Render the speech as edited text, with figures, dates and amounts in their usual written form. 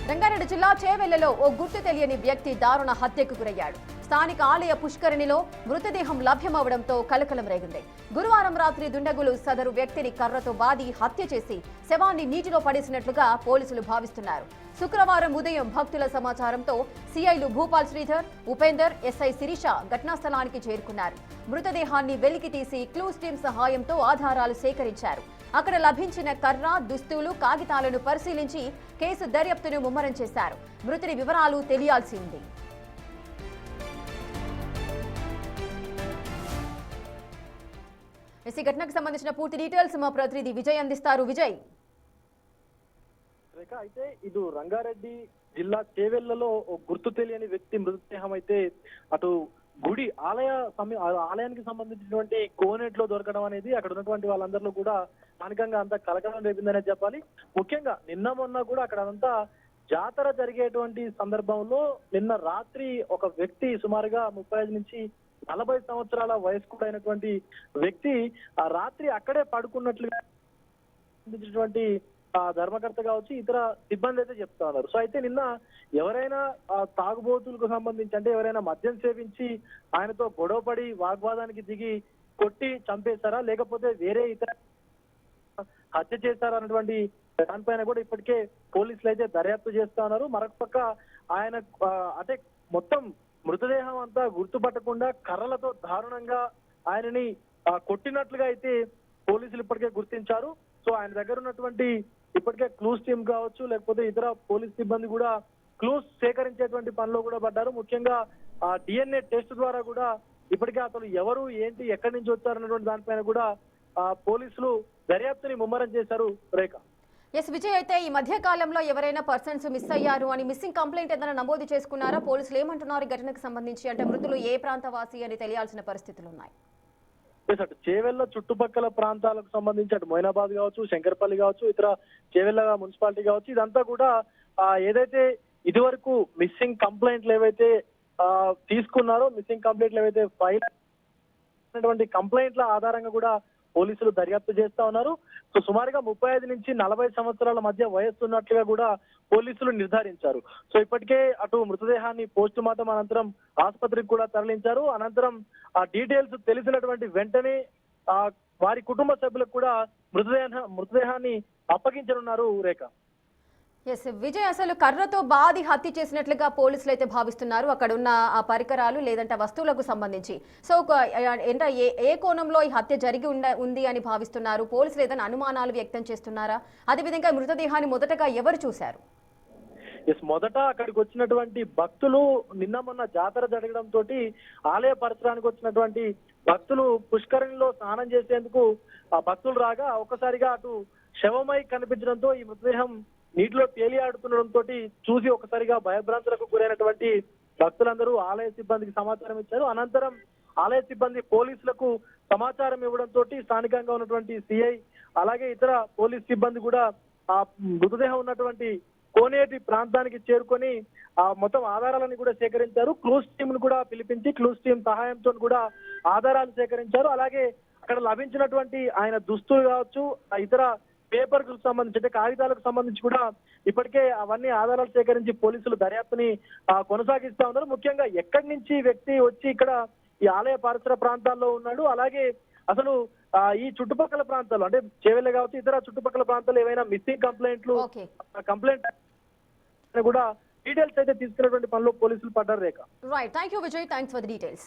రంగారెడ్డి జిల్లా చేవెళ్లలో ఓ గుర్తు తెలియని వ్యక్తి దారుణ హత్యకు గురయ్యాడు. స్థానిక ఆలయ పుష్కరిణిలో మృతదేహం లభ్యమవడంతో కలకలం రేగింది. గురువారం రాత్రి దుండగులు సదరు వ్యక్తిని కర్రతో బాది హత్య చేసి శవాన్ని నీటిలో పడేసినట్లుగా పోలీసులు భావిస్తున్నారు. శుక్రవారం ఉదయం భక్తుల సమాచారంతో సిఐలు భూపాల్ శ్రీధర్, ఉపేందర్, ఎస్ఐ శిరీష ఘటనా స్థలానికి చేరుకున్నారు. మృతదేహాన్ని వెలికి తీసి క్లూస్ టీం సహాయంతో ఆధారాలు సేకరించారు. అక్కడ లభించిన కర్ర, దుస్తులు, కాగితాలను పరిశీలించి కేసు దర్యాప్తును ముమ్మరం చేశారు. మృతుడి వివరాలు తెలియాల్సి ఉంది. ఈ ఘటనకు సంబంధించిన పూర్తి డీటెయిల్స్ మా ప్రతినిధి విజయ్ అందిస్తారు. విజయ్, అయితే ఇది రంగారెడ్డి జిల్లా చేవెళ్లలో గుర్తు తెలియని వ్యక్తి మృతదేహం అయితే అటు గుడి ఆలయానికి సంబంధించినటువంటి కోనేట్లో దొరకడం అనేది అక్కడ ఉన్నటువంటి వాళ్ళందరిలో కూడా స్థానికంగా అంతా కలకలం రేపిందనే చెప్పాలి. ముఖ్యంగా నిన్న మొన్న కూడా అక్కడ అంతా జాతర జరిగేటువంటి సందర్భంలో నిన్న రాత్రి ఒక వ్యక్తి సుమారుగా 35 నుంచి 40 సంవత్సరాల వయస్కుడైనటువంటి వ్యక్తి ఆ రాత్రి అక్కడే పడుకున్నట్లుగా సంబంధించినటువంటి ధర్మకర్త కావచ్చు, ఇతర సిబ్బంది అయితే చెప్తా ఉన్నారు. సో అయితే నిన్న ఎవరైనా తాగుబోతులకు సంబంధించి అంటే ఎవరైనా మద్యం సేవించి ఆయనతో గొడవపడి వాగ్వాదానికి దిగి కొట్టి చంపేశారా, లేకపోతే వేరే ఇతర హత్య చేశారా అన్నటువంటి దానిపైన కూడా ఇప్పటికే పోలీసులు అయితే దర్యాప్తు చేస్తా ఉన్నారు. మరొక పక్క ఆయన అంటే మొత్తం మృతదేహం అంతా గుర్తుపట్టకుండా కర్రలతో దారుణంగా ఆయనని కొట్టినట్లుగా అయితే పోలీసులు ఇప్పటికే గుర్తించారు. సో ఆయన దగ్గర ఉన్నటువంటి ఇప్పటికే క్లూస్ టీం కావచ్చు, లేకపోతే ఇతర పోలీస్ సిబ్బంది కూడా క్లూస్ సేకరించేటువంటి పనిలో కూడా పడ్డారు. ముఖ్యంగా DNA టెస్ట్ ద్వారా కూడా ఇప్పటికే అతను ఎవరు, ఏంటి, ఎక్కడి నుంచి వచ్చారన్నటువంటి దానిపైన కూడా పోలీసులు దర్యాప్తుని ముమ్మరం చేశారు. రేఖ. ఎస్ విజయ్, అయితే ఈ మధ్య కాలంలో ఎవరైనా పర్సన్స్ మిస్ అయ్యారు అని మిస్సింగ్ కంప్లైంట్ ఏదైనా నమోదు చేసుకున్నారా? పోలీసులు ఏమంటున్నారు ఈ ఘటనకు సంబంధించి? అంటే మృతులు ఏ ప్రాంతవాసి అని తెలియాల్సిన పరిస్థితులు ఉన్నాయి. అటు చేవెళ్ల చుట్టుపక్కల ప్రాంతాలకు సంబంధించి అటు మొయినాబాద్ కావచ్చు, శంకర్పల్లి కావచ్చు, ఇతర చేవెళ్ల మున్సిపాలిటీ కావచ్చు, ఇదంతా కూడా ఏదైతే ఇదివరకు మిస్సింగ్ కంప్లైంట్లు ఏవైతే తీసుకున్నారో, మిస్సింగ్ కంప్లైంట్లు ఏవైతే ఫైల్ అయినటువంటి కంప్లైంట్ల ఆధారంగా కూడా పోలీసులు దర్యాప్తు చేస్తా ఉన్నారు. సో సుమారుగా 35 నుంచి 40 సంవత్సరాల మధ్య వయస్సు ఉన్నట్లుగా కూడా పోలీసులు నిర్ధారించారు. సో ఇప్పటికే అటు మృతదేహాన్ని పోస్ట్ మార్టం అనంతరం ఆసుపత్రికి కూడా తరలించారు. అనంతరం ఆ డీటెయిల్స్ తెలిసినటువంటి వెంటనే వారి కుటుంబ సభ్యులకు కూడా మృతదేహాన్ని అప్పగించనున్నారు. రేఖ. ఎస్ విజయ్, అసలు కర్రతో బాది హత్య చేసినట్లుగా పోలీసులు అయితే భావిస్తున్నారు. అక్కడ ఉన్న ఆ పరికరాలు లేదంటే వస్తువులకు సంబంధించి. సో ఏ కోణంలో ఈ హత్య జరిగి ఉంది అని భావిస్తున్నారు? పోలీసులు ఏదైనా అనుమానాలు వ్యక్తం చేస్తున్నారా? అదేవిధంగా మృతదేహాన్ని మొదటగా ఎవరు చూశారు? మొదట అక్కడికి వచ్చినటువంటి భక్తులు నిన్న మొన్న జాతర జరగడంతో ఆలయ పరిసరానికి వచ్చినటువంటి భక్తులు పుష్కరిణిలో స్నానం చేసేందుకు భక్తులు రాగా ఒక్కసారిగా అటు శవమై కనిపించడంతో ఈ మృతదేహం నీటిలో తేలియాడుతుండడంతో చూసి ఒకసారిగా భయభ్రాంతులకు గురైనటువంటి భక్తులందరూ ఆలయ సిబ్బందికి సమాచారం ఇచ్చారు. అనంతరం ఆలయ సిబ్బంది పోలీసులకు సమాచారం ఇవ్వడంతో స్థానికంగా ఉన్నటువంటి సిఐ అలాగే ఇతర పోలీస్ సిబ్బంది కూడా ఆ మృతదేహం ఉన్నటువంటి కోనేటి ప్రాంతానికి చేరుకొని మొత్తం ఆధారాలను కూడా సేకరించారు. క్లూస్ టీమ్ ను కూడా పిలిపించి క్లూస్ టీం సహాయంతో కూడా ఆధారాలు సేకరించారు. అలాగే అక్కడ లభించినటువంటి ఆయన దుస్తులు కావచ్చు, ఇతర పేపర్ కు సంబంధించి అంటే కాగితాలకు సంబంధించి కూడా ఇప్పటికే అవన్నీ ఆధారాలు సేకరించి పోలీసులు దర్యాప్తుని కొనసాగిస్తా ఉన్నారు. ముఖ్యంగా ఎక్కడి నుంచి వ్యక్తి వచ్చి ఇక్కడ ఈ ఆలయ పరిసర ప్రాంతాల్లో ఉన్నాడు, అలాగే అసలు ఈ చుట్టుపక్కల ప్రాంతాల్లో అంటే చేవెళ్ళ కావచ్చు, ఇతర చుట్టుపక్కల ప్రాంతాల్లో ఏవైనా మిస్సింగ్ కంప్లైంట్ కూడా డీటెయిల్స్ అయితే తీసుకున్నటువంటి పనిలో పోలీసులు పడ్డారు. Rekha. Right, thank you Vijay, thanks for the details.